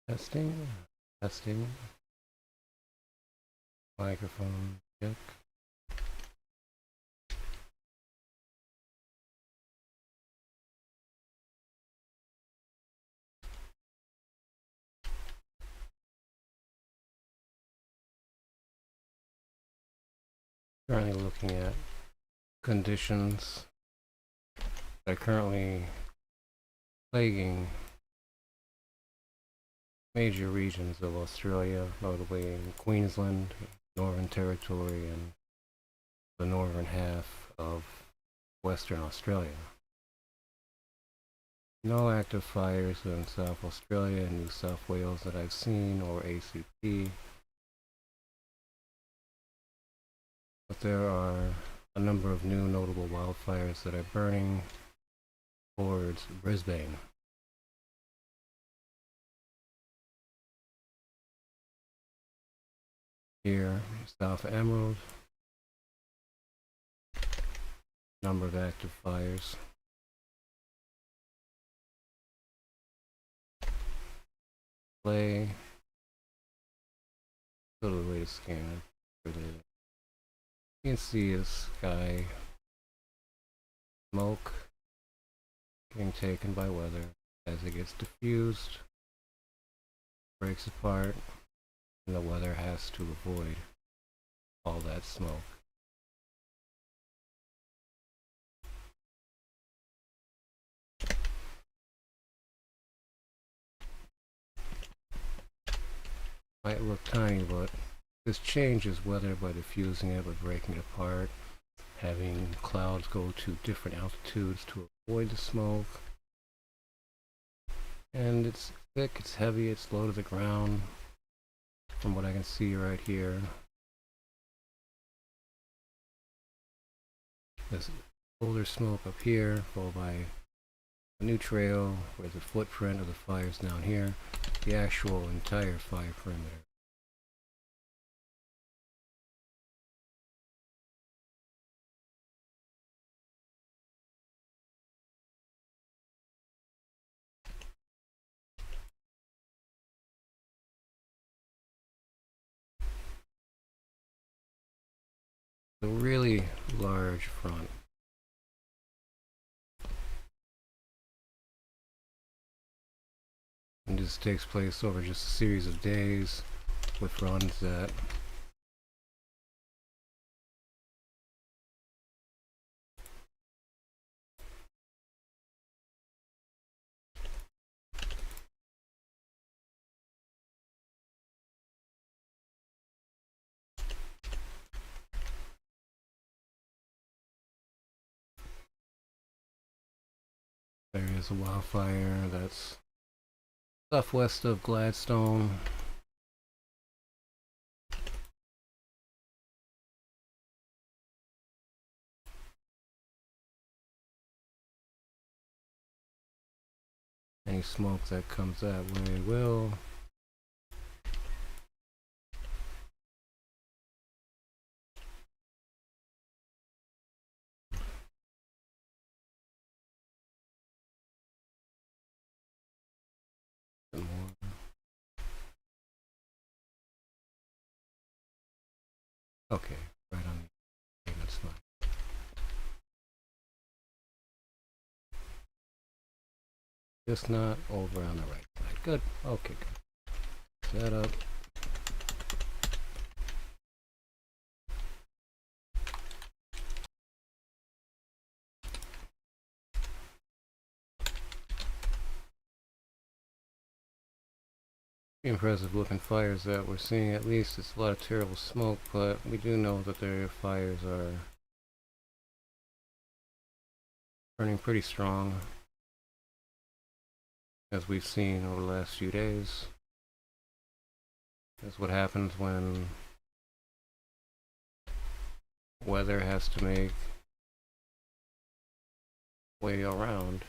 Testing, testing, microphone check. Currently looking at conditions that are currently plaguing major regions of Australia, notably in Queensland, Northern Territory, and the northern half of Western Australia. No active fires in South Australia and New South Wales that I've seen, or ACT, but there are a number of new notable wildfires that are burning towards Brisbane. Here, South Emerald, number of active fires. Play, go to the latest scan. You can see the sky, smoke getting taken by weather as it gets diffused, breaks apart, and the weather has to avoid all that smoke. Might look tiny, but this changes weather by diffusing it, by breaking it apart, having clouds go to different altitudes to avoid the smoke. And it's thick, it's heavy, it's low to the ground, from what I can see right here. There's older smoke up here, followed by a new trail where the footprint of the fires down here, the actual entire fire perimeter. A really large front. And this takes place over just a series of days with runs that there is a wildfire that's southwest of Gladstone. Any smoke that comes that way will okay, right on the okay, that's fine. Just not over on the right side. Good. Okay, good. Set up. Impressive looking fires that we're seeing. At least it's a lot of terrible smoke, but we do know that their fires are burning pretty strong, as we've seen over the last few days. That's what happens when weather has to make way around.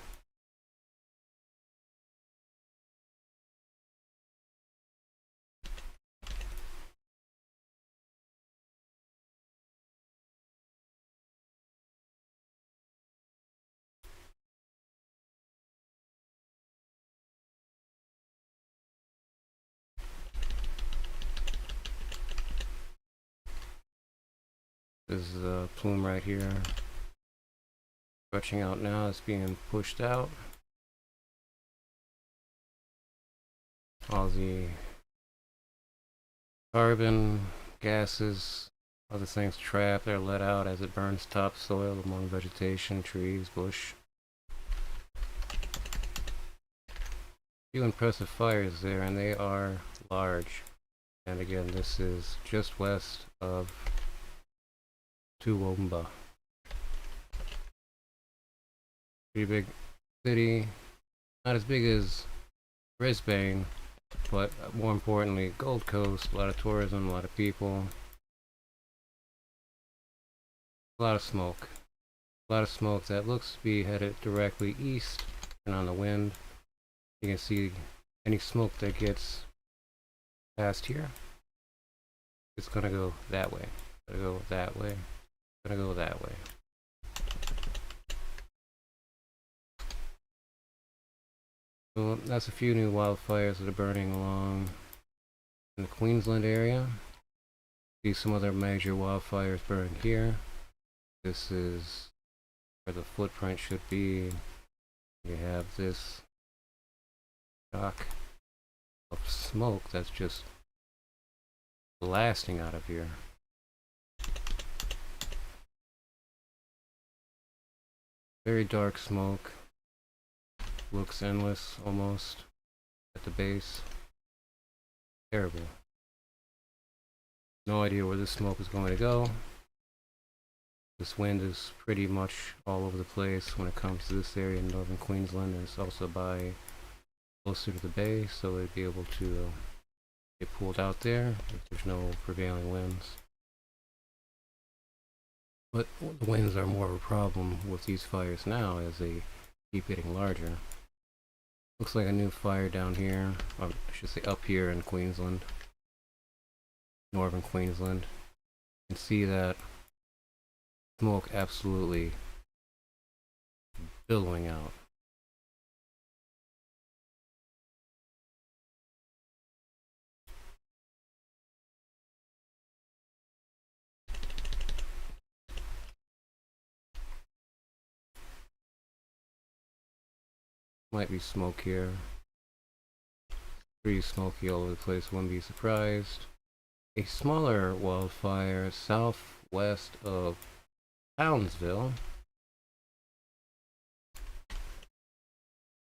This is a plume right here. Stretching out now, it's being pushed out. All the carbon, gases, other things trapped are let out as it burns topsoil among vegetation, trees, bush. Few impressive fires there, and they are large. And again, this is just west of Toowoomba. Pretty big city, not as big as Brisbane, but more importantly, Gold Coast, a lot of tourism, a lot of people, a lot of smoke. A lot of smoke that looks to be headed directly east and on the wind. You can see any smoke that gets past here, it's gonna go that way, gonna go that way, gonna go that way. So that's a few new wildfires that are burning along in the Queensland area. See some other major wildfires burning here. This is where the footprint should be. You have this shock of smoke that's just blasting out of here. Very dark smoke. Looks endless almost at the base. Terrible. No idea where this smoke is going to go. This wind is pretty much all over the place when it comes to this area in northern Queensland. It's also by closer to the bay, so they'd be able to get pulled out there if there's no prevailing winds. But the winds are more of a problem with these fires now as they keep getting larger. Looks like a new fire down here, or I should say up here in Queensland, northern Queensland. You can see that smoke absolutely billowing out. Might be smoke here. Pretty smoky all over the place, wouldn't be surprised. A smaller wildfire southwest of Townsville.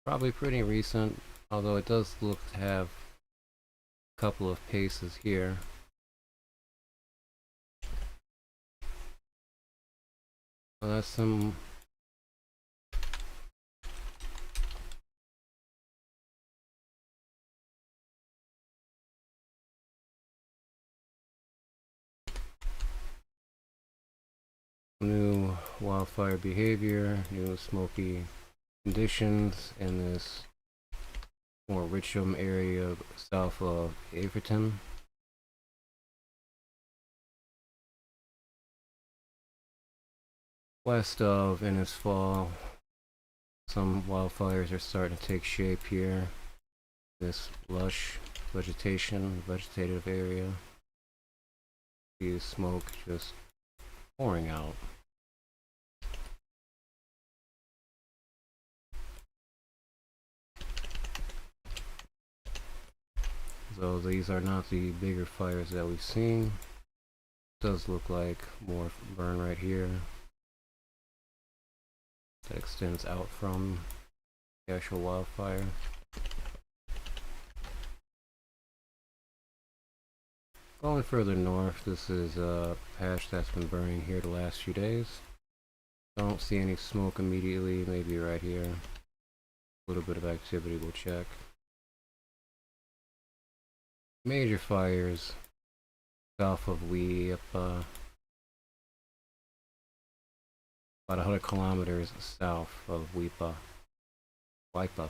Probably pretty recent, although it does look to have a couple of paces here. Well, that's some new wildfire behavior, new smoky conditions in this more Richmond area south of Averton. West of Innisfall, some wildfires are starting to take shape here. This lush vegetative area. See the smoke just pouring out. So these are not the bigger fires that we've seen. It does look like more burn right here that extends out from the actual wildfire. Going further north, this is a patch that's been burning here the last few days. Don't see any smoke immediately, maybe right here. A little bit of activity, we'll check. Major fires south of Weipa, about 100 kilometers south of Weipa. Weipa,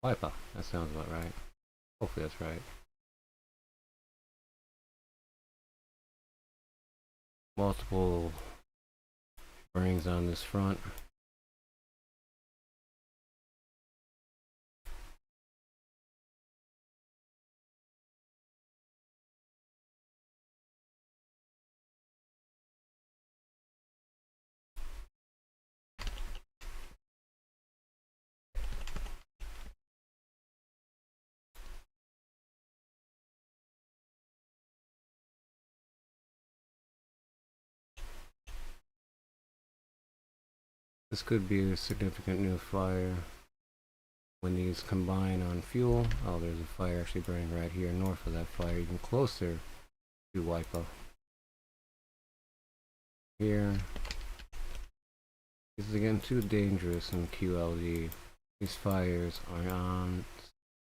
that sounds about right. Hopefully that's right. Multiple burnings on this front. This could be a significant new fire when these combine on fuel. Oh, there's a fire actually burning right here north of that fire, even closer to Waipa. Here. This is getting too dangerous in QLD. These fires are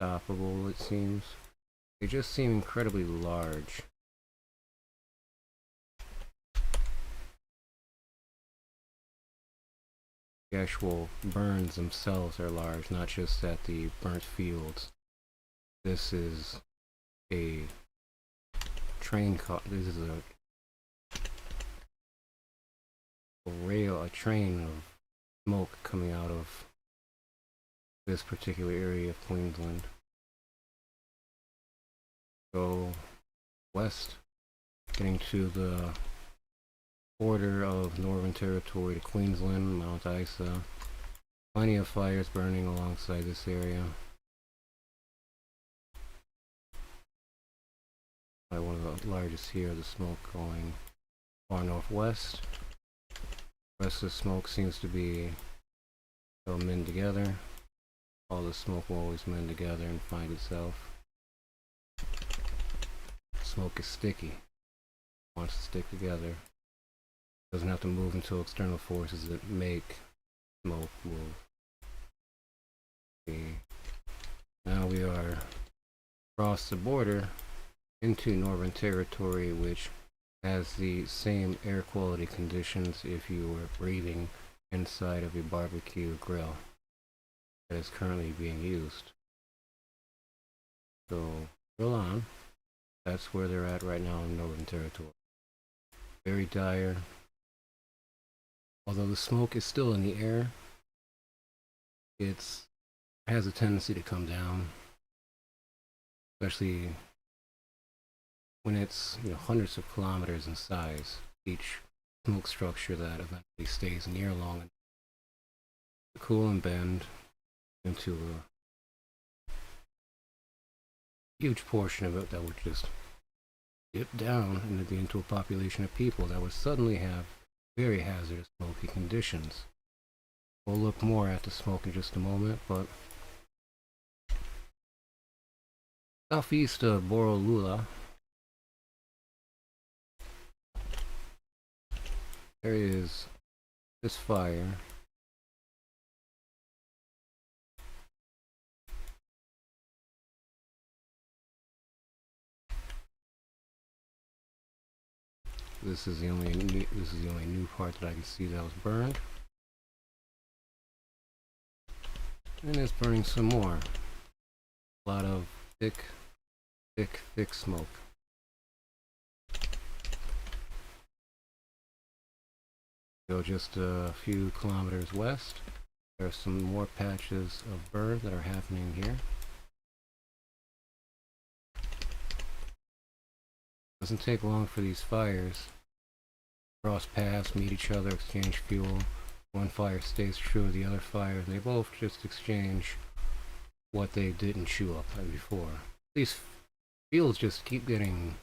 unstoppable, it seems. They just seem incredibly large. The actual burns themselves are large, not just at the burnt fields. This is a train car. This is a train of smoke coming out of this particular area of Queensland. Go west, getting to the border of Northern Territory to Queensland, Mount Isa. Plenty of fires burning alongside this area. Probably one of the largest here, the smoke going far northwest. The rest of the smoke seems to be they'll mend together. All the smoke will always mend together and find itself. Smoke is sticky. It wants to stick together. Doesn't have to move until external forces that make smoke move. Okay. Now we are across the border into Northern Territory, which has the same air quality conditions if you were breathing inside of a barbecue grill that is currently being used. So, grill on. That's where they're at right now in Northern Territory. Very dire. Although the smoke is still in the air, it has a tendency to come down, especially when it's hundreds of kilometers in size. Each smoke structure that eventually stays near long enough to cool and bend into a huge portion of it that would just dip down into a population of people that would suddenly have very hazardous smoky conditions. We'll look more at the smoke in just a moment, but southeast of Borroloola, there is this fire. This is the only new part that I can see that was burned. And it's burning some more. A lot of thick smoke. Go just a few kilometers west. There are some more patches of burn that are happening here. Doesn't take long for these fires. Cross paths, meet each other, exchange fuel. One fire stays true of the other fire, and they both just exchange what they didn't chew up before. These fields just keep getting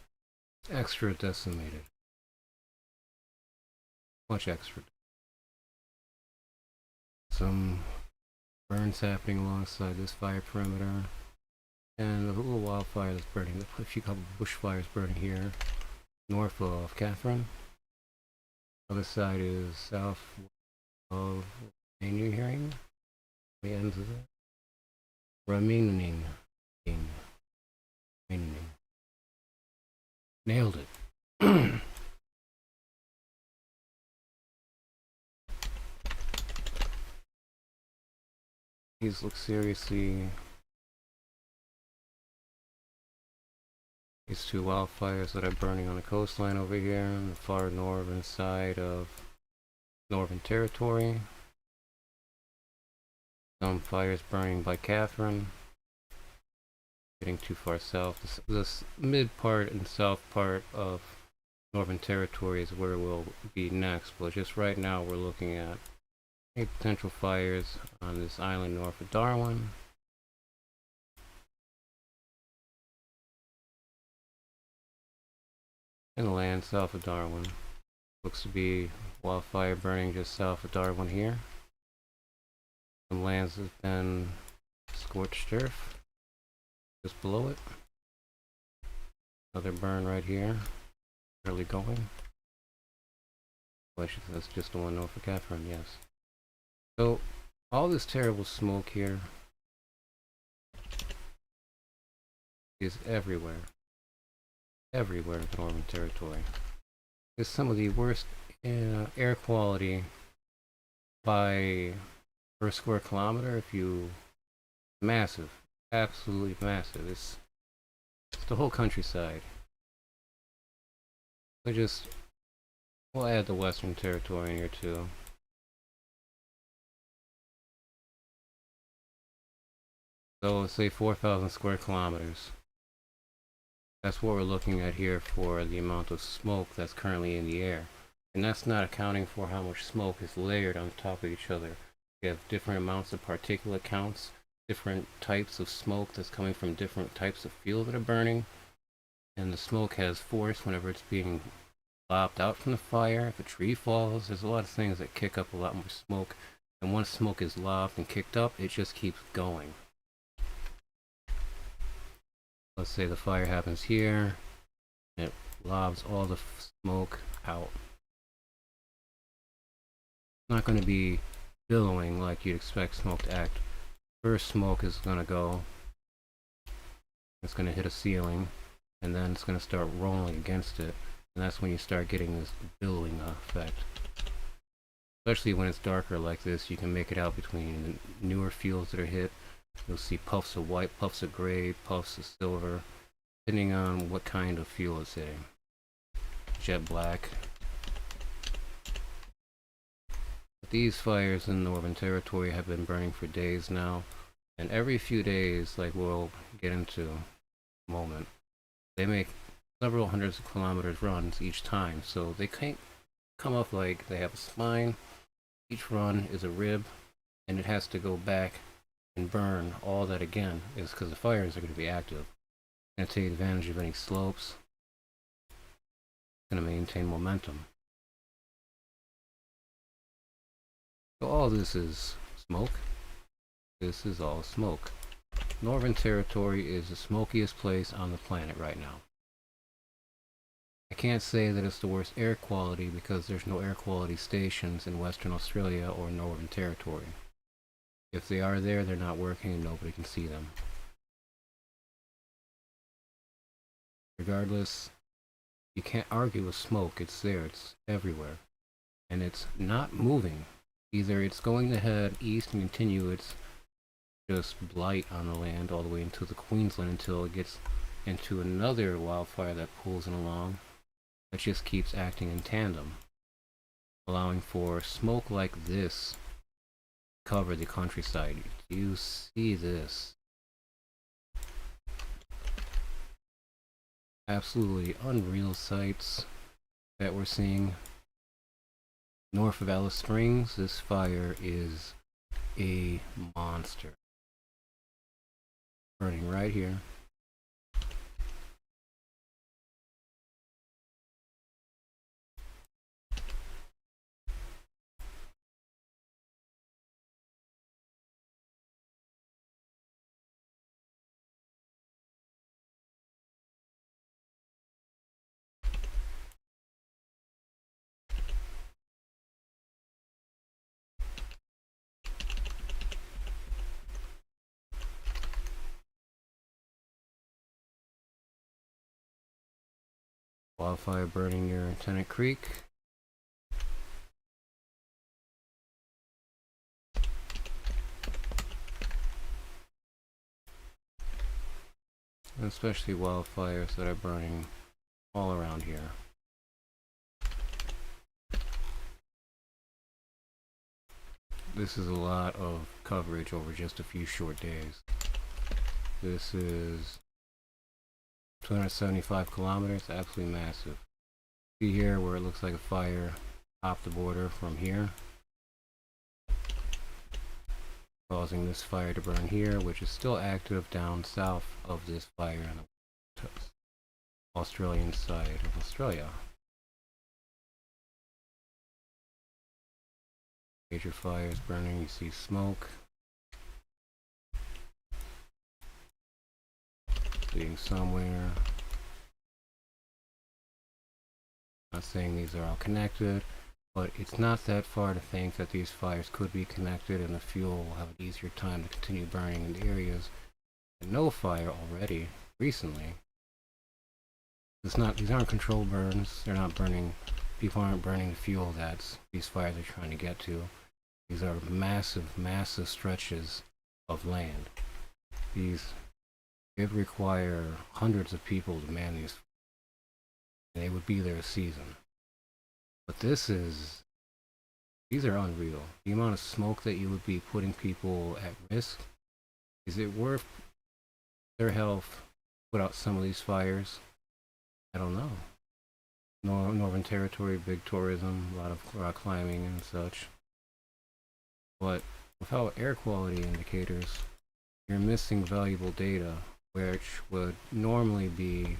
extra decimated. Much extra. Some burns happening alongside this fire perimeter. And a little wildfire that's burning, a few couple bushfires burning here, north of Catherine. Other side is south of New hearing. The ends of it. Remaining. Nailed it. These look seriously. These two wildfires that are burning on the coastline over here on the far northern side of Northern Territory. Some fires burning by Catherine. Getting too far south. This mid part and south part of Northern Territory is where we'll be next, but just right now we're looking at any potential fires on this island north of Darwin. And the land south of Darwin. Looks to be wildfire burning just south of Darwin here. Some lands have been scorched earth just below it. Another burn right here, barely going. Well, that's just the one north of Catherine, yes. So, all this terrible smoke here is everywhere. Everywhere in the Northern Territory. It's some of the worst air quality by per square kilometer. If you massive, absolutely massive. It's the whole countryside. We'll add the Western Territory in here too. So let's say 4,000 square kilometers. That's what we're looking at here for the amount of smoke that's currently in the air. And that's not accounting for how much smoke is layered on top of each other. You have different amounts of particulate counts, different types of smoke that's coming from different types of fuel that are burning. And the smoke has force whenever it's being lobbed out from the fire. If a tree falls, there's a lot of things that kick up a lot more smoke. And once smoke is lobbed and kicked up, it just keeps going. Let's say the fire happens here, and it lobs all the smoke out. It's not going to be billowing like you'd expect smoke to act. First smoke is going to go, it's going to hit a ceiling, and then it's going to start rolling against it, and that's when you start getting this billowing effect. Especially when it's darker like this, you can make it out between the newer fuels that are hit. You'll see puffs of white, puffs of gray, puffs of silver, depending on what kind of fuel it's hitting. Jet black. But these fires in the Northern Territory have been burning for days now, and every few days, like we'll get into in a moment, they make several hundreds of kilometers runs each time, so they can't come up like they have a spine. Each run is a rib, and it has to go back and burn all that again, is because the fires are going to be active. It's going to take advantage of any slopes. It's going to maintain momentum. So all this is smoke. This is all smoke. Northern Territory is the smokiest place on the planet right now. I can't say that it's the worst air quality because there's no air quality stations in Western Australia or Northern Territory. If they are there, they're not working and nobody can see them. Regardless, you can't argue with smoke. It's there. It's everywhere. And it's not moving. Either it's going to head east and continue its just blight on the land all the way into the Queensland until it gets into another wildfire that pulls it along. That just keeps acting in tandem, allowing for smoke like this cover the countryside. Do you see this? Absolutely unreal sights that we're seeing. North of Alice Springs, this fire is a monster. Burning right here. Wildfire burning near Tennant Creek. And especially wildfires that are burning all around here. This is a lot of coverage over just a few short days. This is 275 kilometers, absolutely massive. See here where it looks like a fire topped the border from here, causing this fire to burn here, which is still active down south of this fire on the Australian side of Australia. Major fires burning, you see smoke, leading somewhere. Not saying these are all connected, but it's not that far to think that these fires could be connected and the fuel will have an easier time to continue burning in the areas that no fire already recently. These aren't controlled burns. They're not burning. People aren't burning the fuel that these fires are trying to get to. These are massive, massive stretches of land. It require hundreds of people to man these, and they would be there a season. But these are unreal. The amount of smoke that you would be putting people at risk. Is it worth their health to put out some of these fires? I don't know. Northern Territory, big tourism, a lot of rock climbing and such. But without air quality indicators, you're missing valuable data, which would normally be,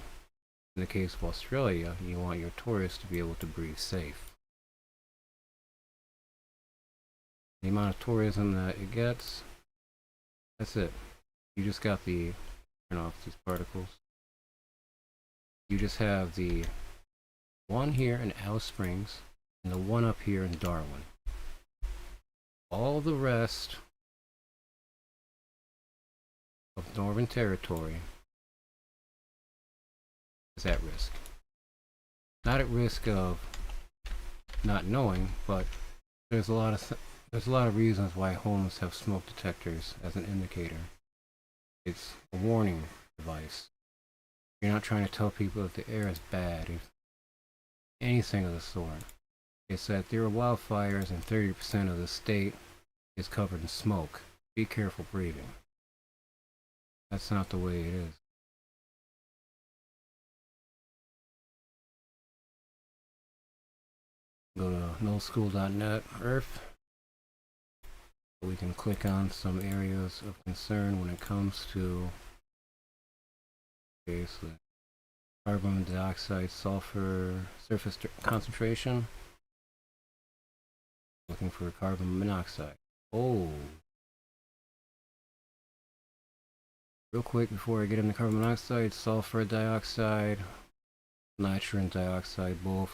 in the case of Australia, you want your tourists to be able to breathe safe. The amount of tourism that it gets, that's it. You just got the, turn off these particles. You just have the one here in Alice Springs and the one up here in Darwin. All the rest of Northern Territory is at risk. Not at risk of not knowing, but there's a lot of reasons why homes have smoke detectors as an indicator. It's a warning device. You're not trying to tell people that the air is bad, if anything of the sort. It's that there are wildfires and 30% of the state is covered in smoke. Be careful breathing. That's not the way it is. Go to nullschool.net Earth. We can click on some areas of concern when it comes to carbon dioxide, sulfur, surface concentration. Looking for carbon monoxide. Oh. Real quick before I get into carbon monoxide, sulfur dioxide, nitrogen dioxide, both.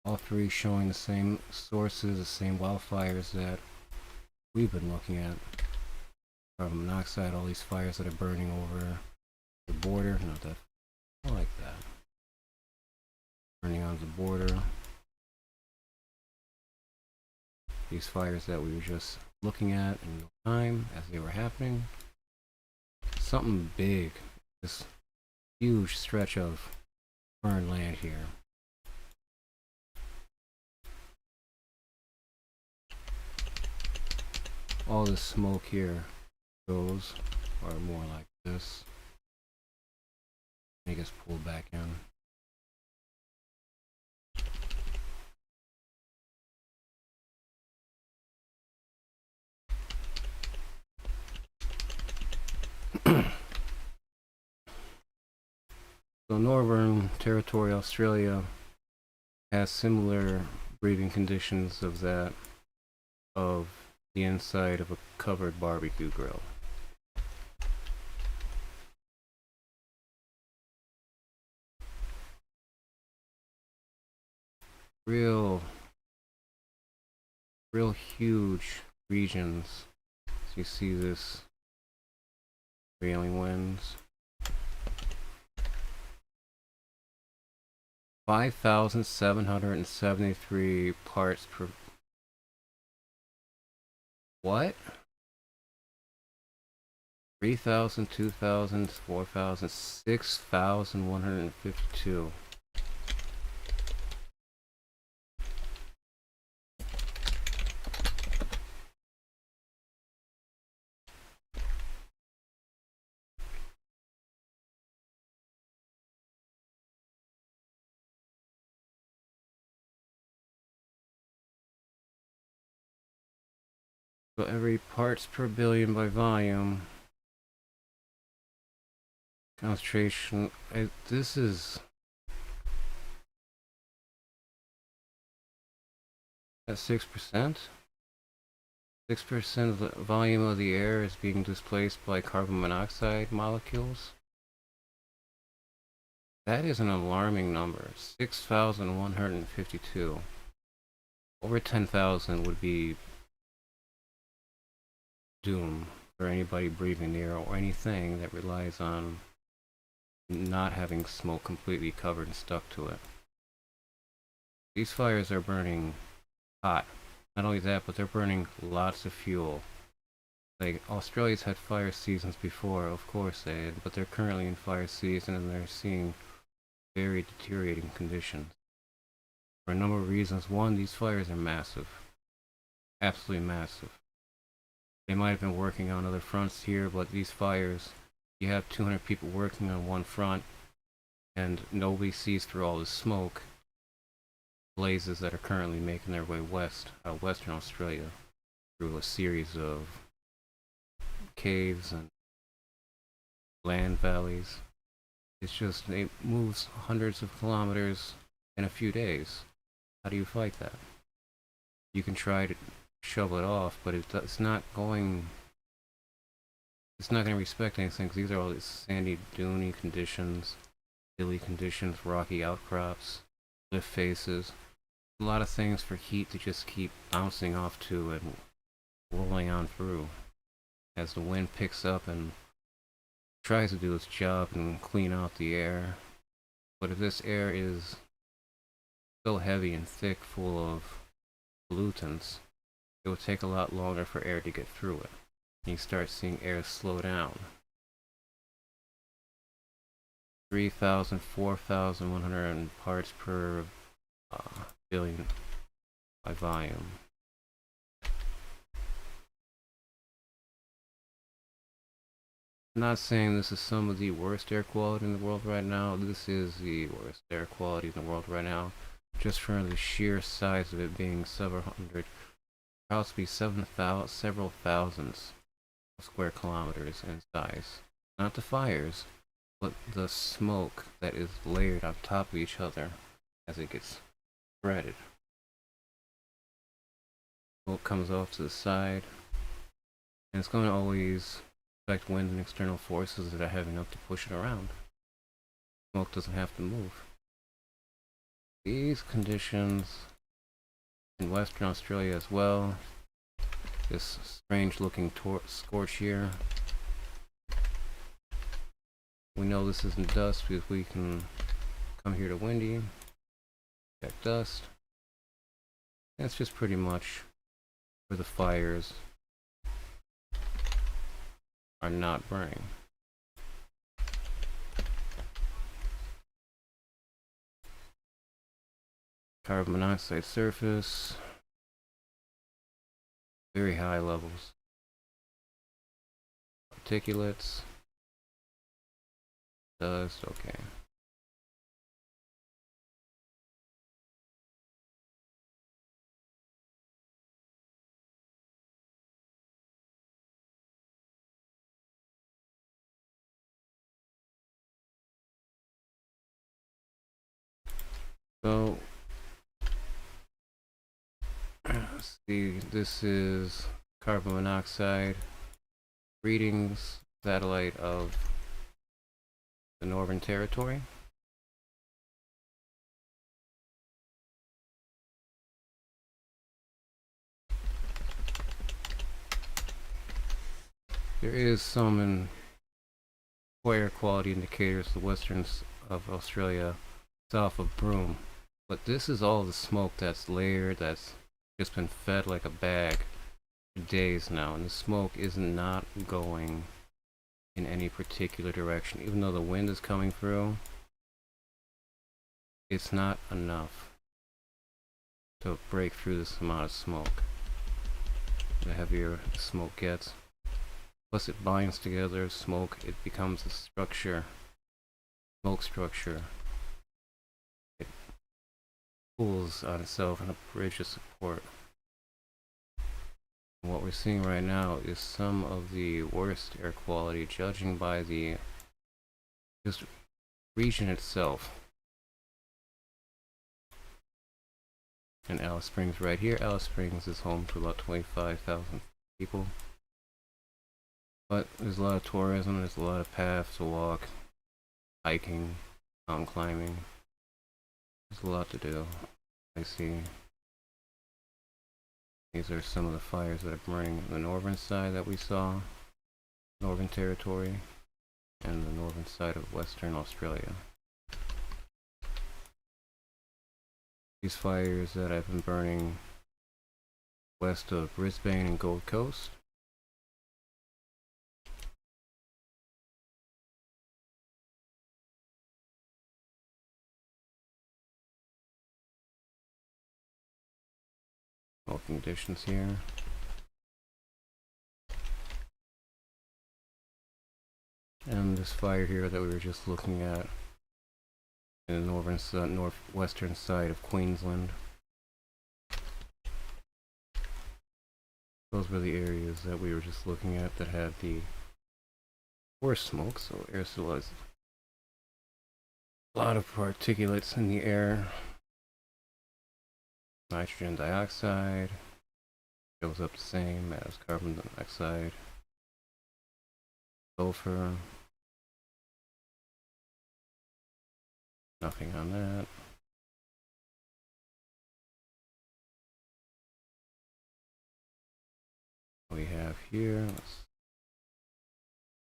All three showing the same sources, the same wildfires that we've been looking at. Carbon monoxide, all these fires that are burning over the border. Not that, I like that. Burning on the border. These fires that we were just looking at in real time as they were happening. Something big. This huge stretch of burned land here. All this smoke here goes, or more like this. It gets pulled back in. So Northern Territory, Australia has similar breathing conditions of that of the inside of a covered barbecue grill. Real huge regions. So you see this prevailing winds. 5,773 parts per. What? 3,000, 2,000, 4,000, 6,152. So every parts per billion by volume. Concentration. This is at 6%. 6% of the volume of the air is being displaced by carbon monoxide molecules. That is an alarming number. 6,152. Over 10,000 would be doom for anybody breathing near or anything that relies on not having smoke completely covered and stuck to it. These fires are burning hot. Not only that, but they're burning lots of fuel. Like, Australia's had fire seasons before, of course they did, but they're currently in fire season and they're seeing very deteriorating conditions. For a number of reasons. One, these fires are massive. Absolutely massive. They might have been working on other fronts here, but these fires, you have 200 people working on one front, and nobody sees through all this smoke. Blazes that are currently making their way west, out of Western Australia, through a series of caves and land valleys. It's just, it moves hundreds of kilometers in a few days. How do you fight that? You can try to shove it off, but it's not going. It's not going to respect anything, because these are all these sandy, duney conditions, hilly conditions, rocky outcrops, cliff faces. A lot of things for heat to just keep bouncing off to and rolling on through as the wind picks up and tries to do its job and clean out the air. But if this air is so heavy and thick, full of pollutants, it will take a lot longer for air to get through it. And you start seeing air slow down. 3,000, 4,100 parts per billion by volume. I'm not saying this is some of the worst air quality in the world right now. This is the worst air quality in the world right now. Just for the sheer size of it being several hundred, possibly several thousands of square kilometers in size. Not the fires, but the smoke that is layered on top of each other as it gets spreaded. Smoke comes off to the side, and it's going to always affect wind and external forces that are heavy enough to push it around. Smoke doesn't have to move. These conditions in Western Australia as well. This strange looking scorch here. We know this isn't dust because we can come here to windy, check dust. That's just pretty much where the fires are not burning. Carbon monoxide surface, very high levels. Particulates, dust, okay. So, see, this is carbon monoxide readings, satellite of the Northern Territory. There is some in air quality indicators, the westerns of Australia, south of Broome. But this is all the smoke that's layered, that's just been fed like a bag for days now, and the smoke is not going in any particular direction. Even though the wind is coming through, it's not enough to break through this amount of smoke. The heavier the smoke gets, plus it binds together smoke, it becomes a structure, smoke structure. It pulls on itself in a bridge of support. And what we're seeing right now is some of the worst air quality, judging by the just region itself. And Alice Springs right here. Alice Springs is home to about 25,000 people. But there's a lot of tourism, there's a lot of paths to walk, hiking, mountain climbing. There's a lot to do. I see. These are some of the fires that are burning the northern side that we saw, Northern Territory, and the northern side of Western Australia. These fires that have been burning west of Brisbane and Gold Coast. Smoking conditions here. And this fire here that we were just looking at in the northwestern side of Queensland. Those were the areas that we were just looking at that had the worst smoke, so air still has a lot of particulates in the air. Nitrogen dioxide goes up the same as carbon dioxide, sulfur, nothing on that. We have here,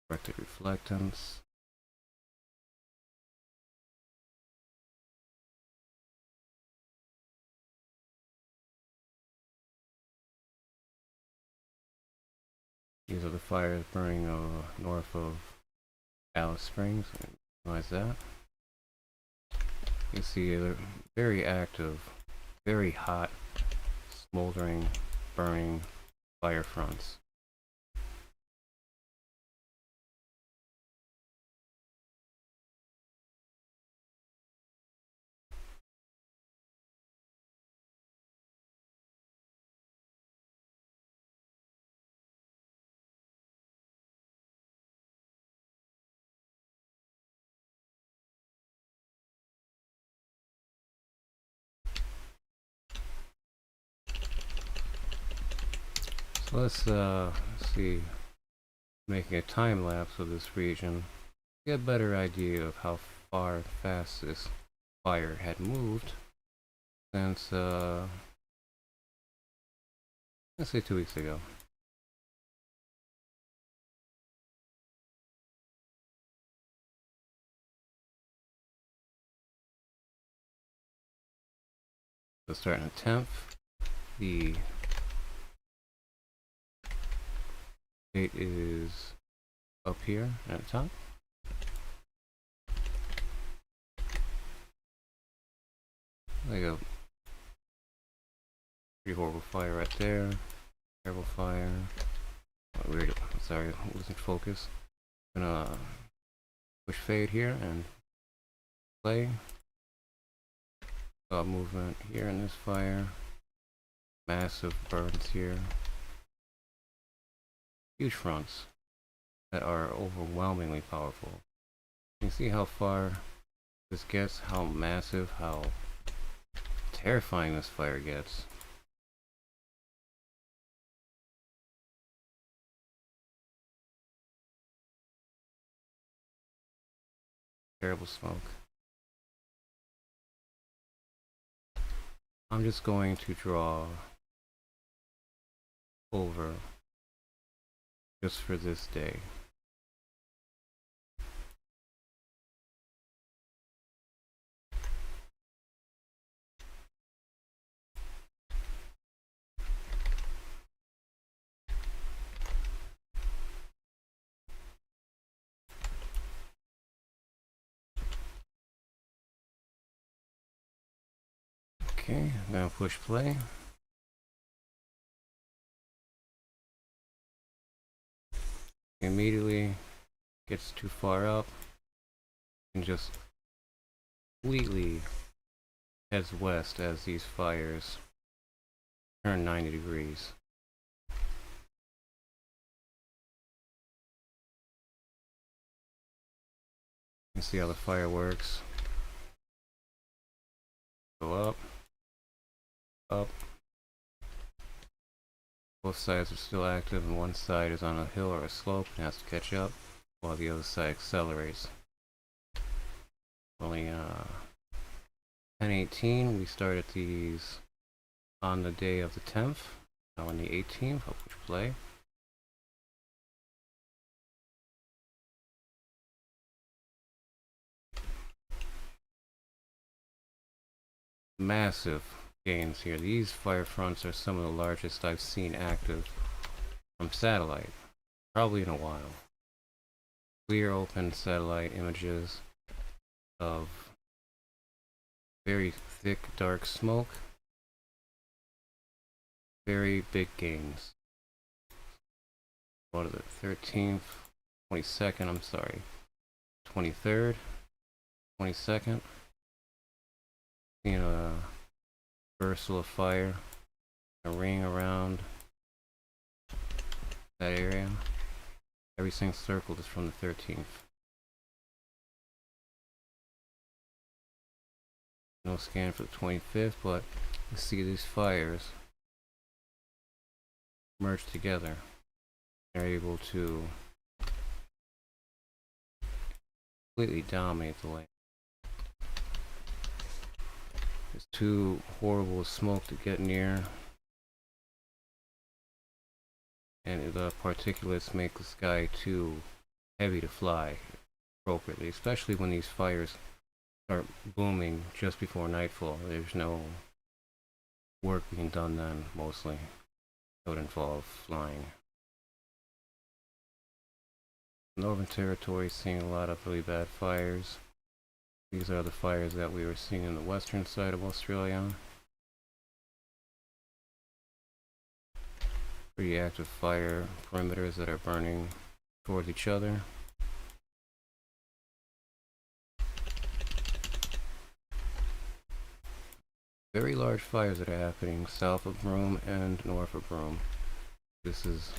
corrected reflectance. These are the fires burning north of Alice Springs. Realize that. You see they're very active, very hot, smoldering, burning fire fronts. So let's see, making a time lapse of this region, get a better idea of how far and fast this fire had moved since let's say 2 weeks ago. So starting at 10th, the date is up here at the top. Like a pretty horrible fire right there. Terrible fire. Oh, weird. Sorry, losing focus. Gonna push fade here and play. Movement here in this fire. Massive burns here. Huge fronts that are overwhelmingly powerful. You can see how far this gets, how massive, how terrifying this fire gets. Terrible smoke. I'm just going to draw over just for this day. Okay, I'm gonna push play. Immediately gets too far up and just completely heads west as these fires turn 90 degrees. You can see how the fireworks go up, up. Both sides are still active and one side is on a hill or a slope and has to catch up while the other side accelerates. Only 10:18. We started these on the day of the 10th. Now on the 18th, I'll push play. Massive gains here. These fire fronts are some of the largest I've seen active from satellite, probably in a while. Clear open satellite images of very thick dark smoke, very big gains. What is it? 13th, 22nd, I'm sorry, 23rd, 22nd. Seeing a reversal of fire, a ring around that area. Everything circled is from the 13th. No scan for the 25th, but you see these fires merge together. They're able to completely dominate the land. It's too horrible smoke to get near, and the particulates make the sky too heavy to fly appropriately, especially when these fires start booming just before nightfall. There's no work being done then, mostly. It would involve flying. Northern Territory seeing a lot of really bad fires. These are the fires that we were seeing in the western side of Australia. Pretty active fire perimeters that are burning towards each other. Very large fires that are happening south of Broome and north of Broome. This is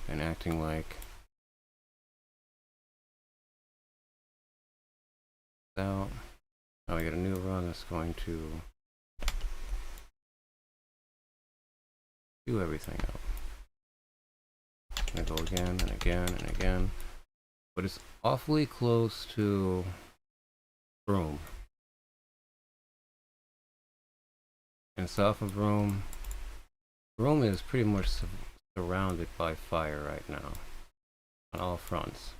and acting like out. Now we got a new run that's going to do everything up. Gonna go again and again and again, but it's awfully close to Broome. And south of Broome, Broome is pretty much surrounded by fire right now on all fronts.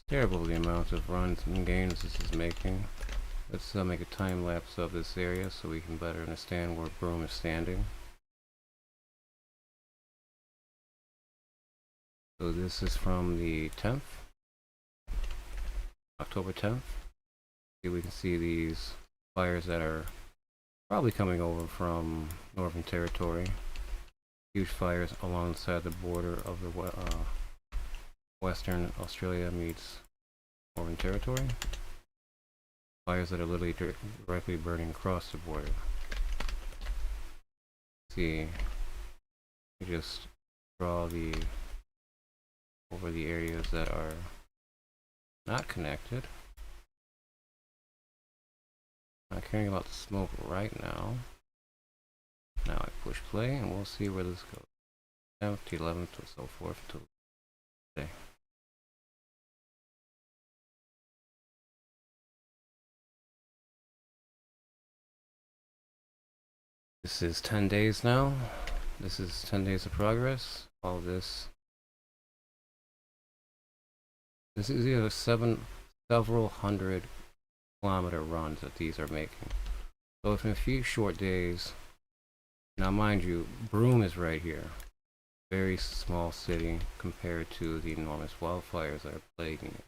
Terrible the amount of runs and gains this is making. Let's make a time lapse of this area so we can better understand where Broome is standing. So this is from the 10th, October 10th. Here we can see these fires that are probably coming over from Northern Territory. Huge fires alongside the border of the Western Australia meets Northern Territory. Fires that are literally directly burning across the border. See, we just draw over the areas that are not connected. Not caring about the smoke right now. Now I push play and we'll see where this goes. 10th to 11th and so forth until today. This is 10 days now. This is 10 days of progress. All this. This is several hundred kilometer runs that these are making. So if in a few short days, now mind you, Broome is right here. Very small city compared to the enormous wildfires that are plaguing it.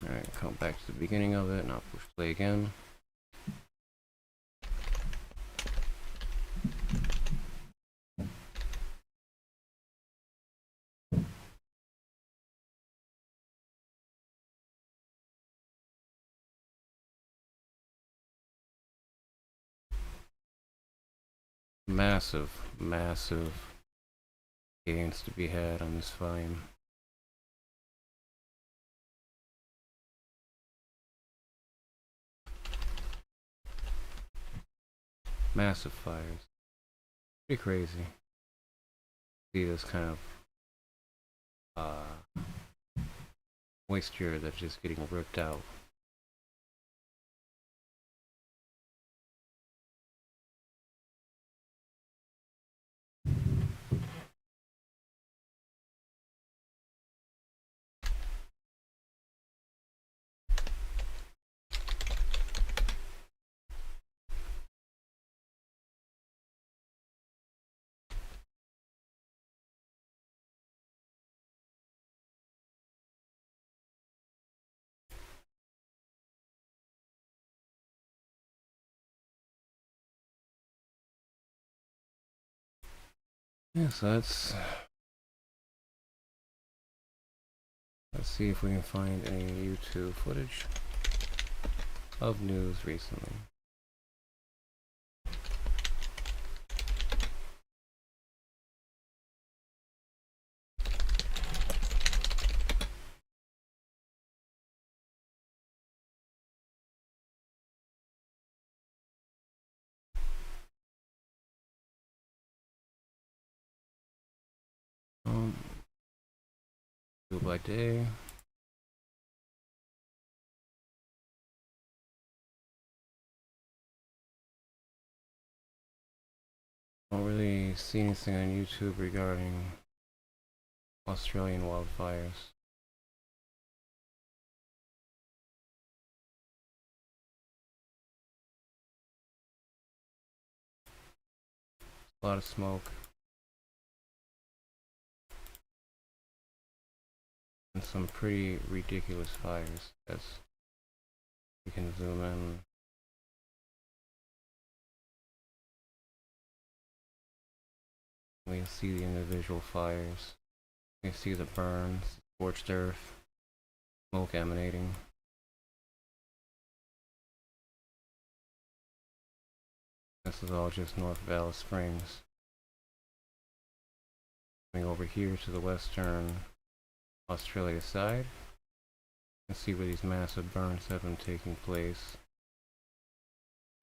Alright, come back to the beginning of it and I'll push play again. massive, massive gains to be had on this volume. Massive fires. Pretty crazy. See this kind of moisture that's just getting ripped out. Yeah, so let's see if we can find any YouTube footage of news recently. Do by day. Don't really see anything on YouTube regarding Australian wildfires. A lot of smoke. And some pretty ridiculous fires as we can zoom in. We can see the individual fires. We can see the burns, scorched earth, smoke emanating. This is all just north of Alice Springs. Coming over here to the western Australia side, you can see where these massive burns have been taking place.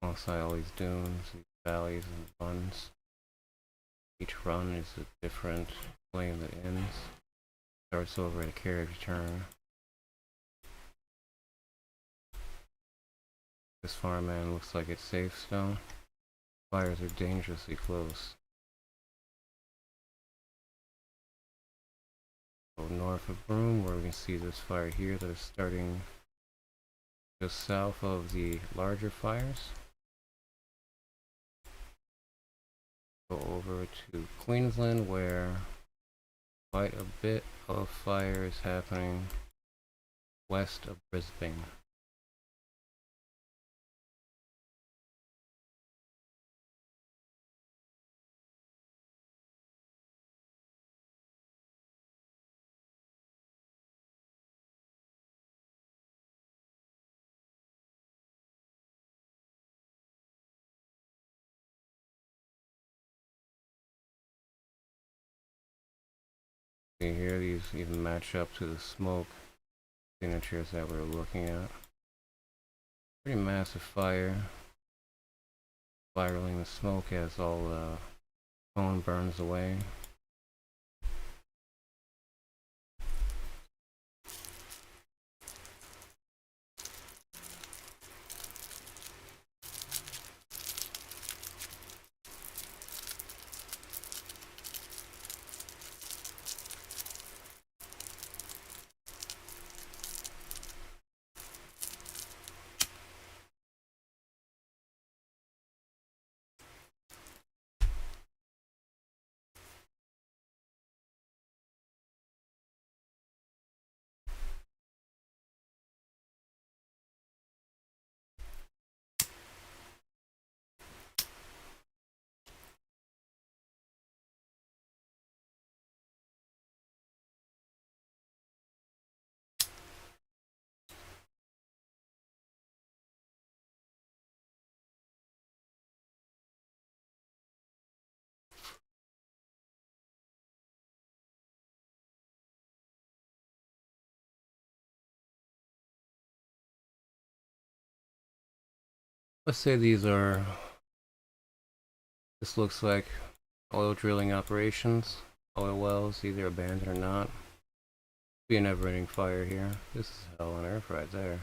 Alongside all these dunes, these valleys and runs. Each run is a different flame that ends. Starts over at a carriage turn. This farmland looks like it's safe still. Fires are dangerously close. So north of Broome, where we can see this fire here that is starting just south of the larger fires. Go over to Queensland, where quite a bit of fire is happening west of Brisbane. See here, these even match up to the smoke signatures that we're looking at. Pretty massive fire. Spiraling the smoke as all the cone burns away. Let's say this looks like oil drilling operations, oil wells, either abandoned or not. Be a never-ending fire here. This is hell on earth right there.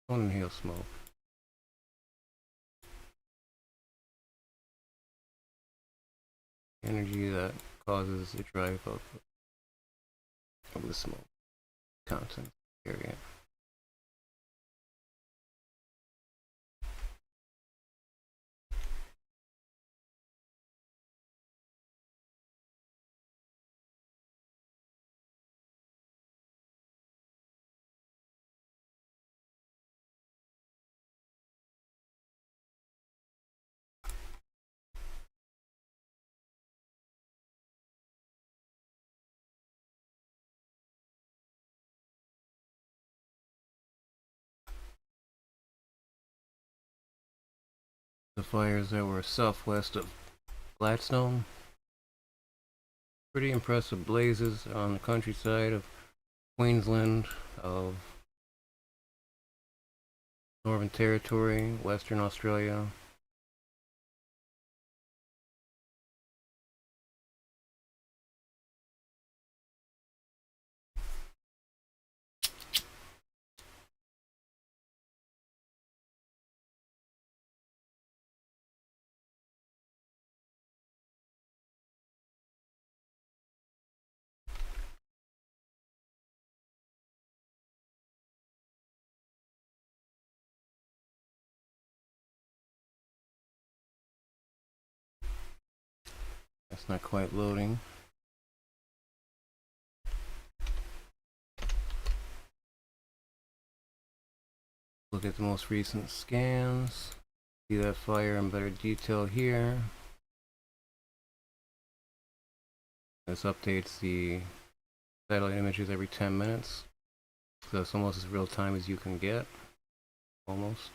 Don't inhale smoke. Energy that causes the drive up of the smoke content area. The fires that were southwest of Gladstone. Pretty impressive blazes on the countryside of Queensland, of Northern Territory, Western Australia. That's not quite loading. Look at the most recent scans. See that fire in better detail here. This updates the satellite images every 10 minutes. So it's almost as real time as you can get. Almost.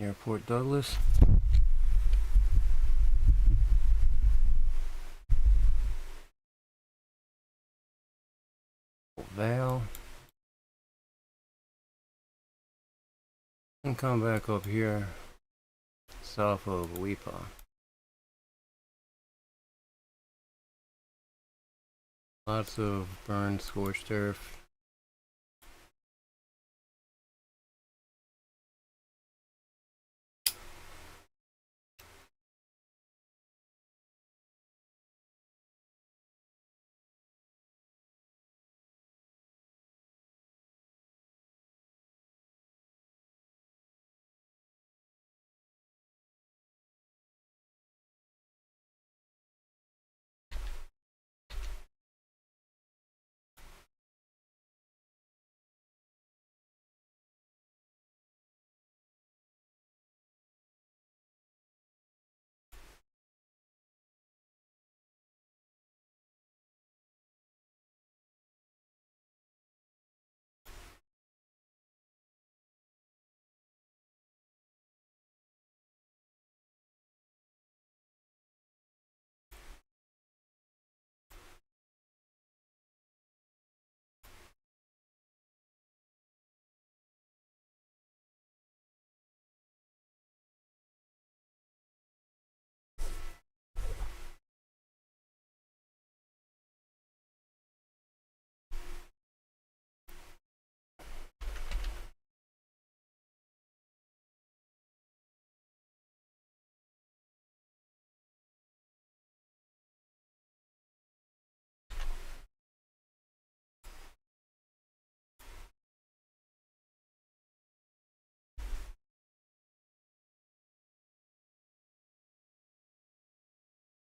Airport Douglas. Val. And come back up here south of Weepaw. Lots of burned, scorched earth.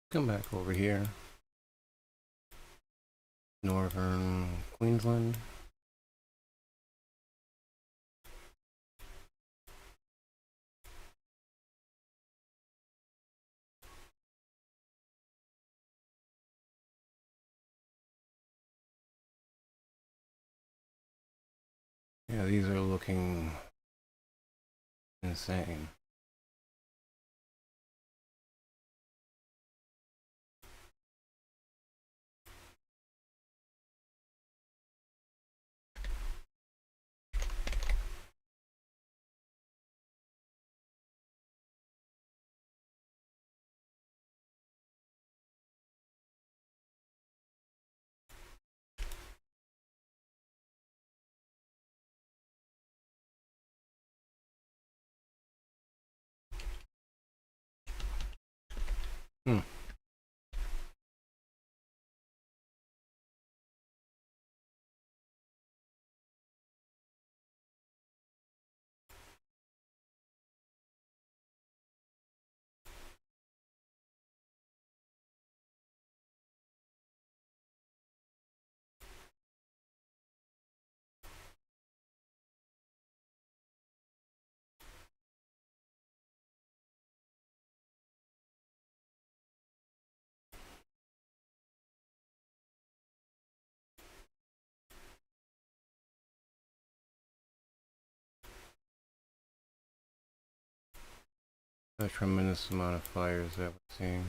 Come back over here. Northern Queensland. Yeah, these are looking insane. Hmm. A tremendous amount of fires that we're seeing.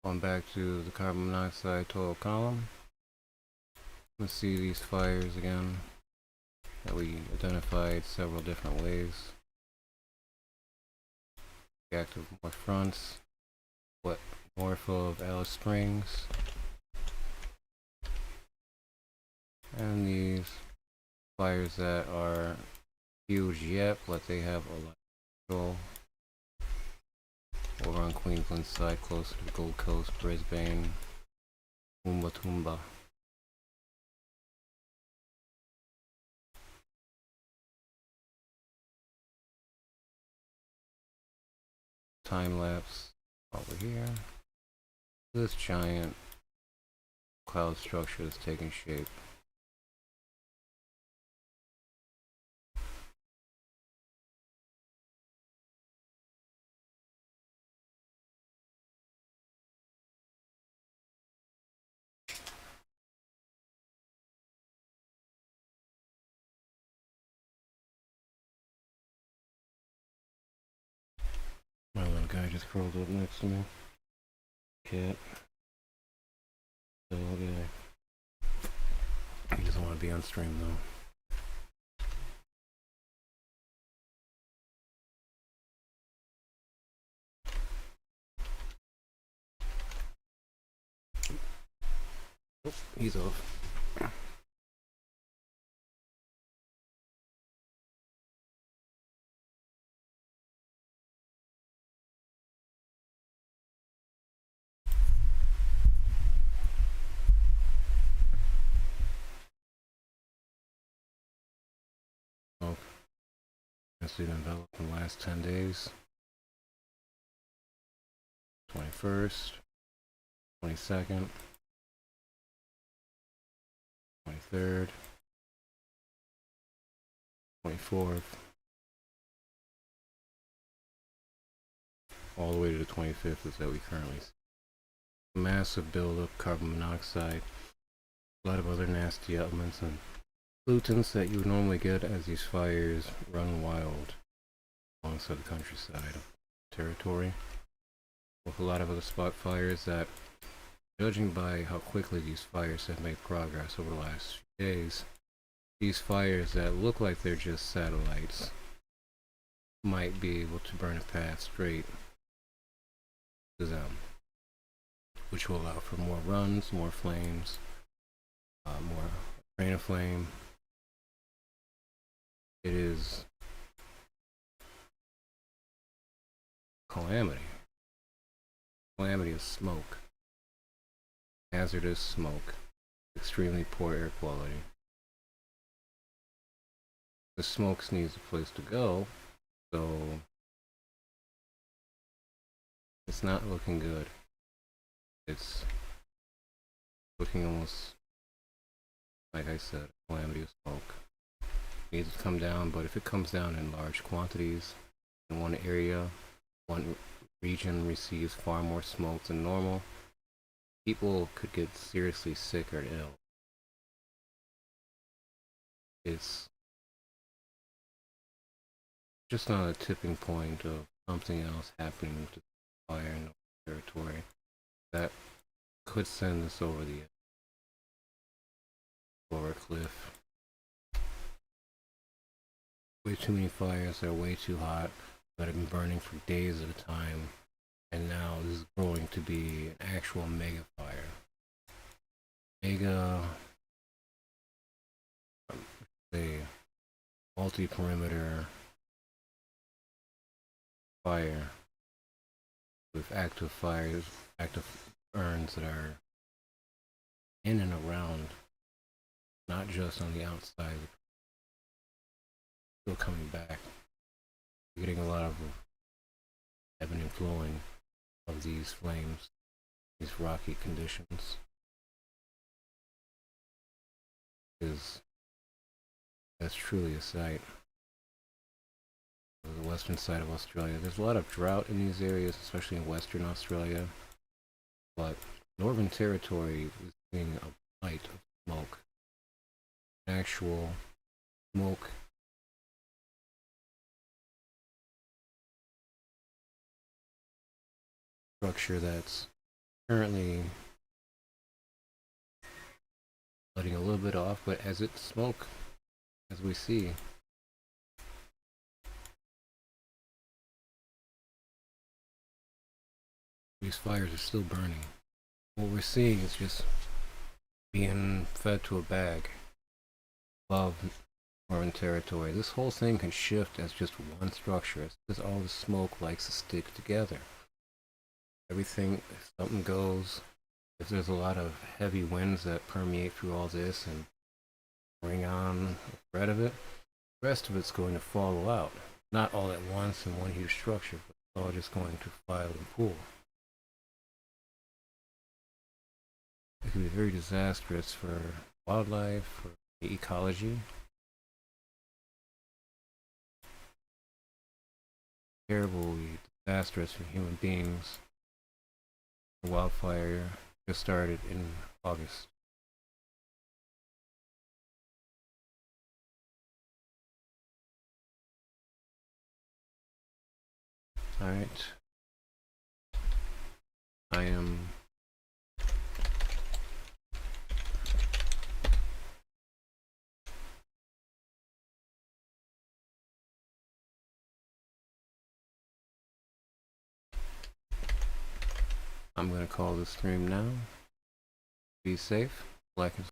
Going back to the carbon monoxide total column. Let's see these fires again that we identified several different ways. The active more fronts, what north of Alice Springs, and these fires that are huge yet, but they have a lot of control. Over on Queensland side, closer to the Gold Coast, Brisbane, Toowoomba. Time lapse over here. This giant cloud structure is taking shape. My little guy just curled up next to me. Cat. Little guy. He doesn't want to be on stream though. Oh, he's off. Oh, it's been developed in the last 10 days. 21st, 22nd, 23rd, 24th, all the way to the 25th is that we currently see. Massive buildup of carbon monoxide, a lot of other nasty elements and pollutants that you would normally get as these fires run wild alongside the countryside of territory. With a lot of other spot fires that, judging by how quickly these fires have made progress over the last few days, these fires that look like they're just satellites might be able to burn a path straight to them, which will allow for more runs, more flames, more rain of flame. It is calamity. Calamity of smoke. hazardous smoke, extremely poor air quality. The smoke needs a place to go, so it's not looking good. It's looking almost, like I said, a calamity of smoke. It needs to come down, but if it comes down in large quantities in one area, one region receives far more smoke than normal, people could get seriously sick or ill. It's just on a tipping point of something else happening with the fire in the territory that could send us over a cliff. Way too many fires that are way too hot, that have been burning for days at a time, and now this is growing to be an actual mega fire. Mega, say, multi-perimeter fire with active fires, active burns that are in and around, not just on the outside, still coming back. You're getting a lot of ebbing and flowing of these flames, these rocky conditions. That's truly a sight. The western side of Australia. There's a lot of drought in these areas, especially in Western Australia, but Northern Territory is seeing a light of smoke. Actual smoke structure that's currently letting a little bit off, but as it smoke, as we see, these fires are still burning. What we're seeing is just being fed to a bag above Northern Territory. This whole thing can shift as just one structure. It's because all the smoke likes to stick together. Everything, if something goes, if there's a lot of heavy winds that permeate through all this and bring on the threat of it, the rest of it's going to follow out. Not all at once in one huge structure, but it's all just going to file and pool. It can be very disastrous for wildlife, for the ecology. Terribly disastrous for human beings. The wildfire just started in August. Alright. I'm going to call this stream now. Be safe. Like and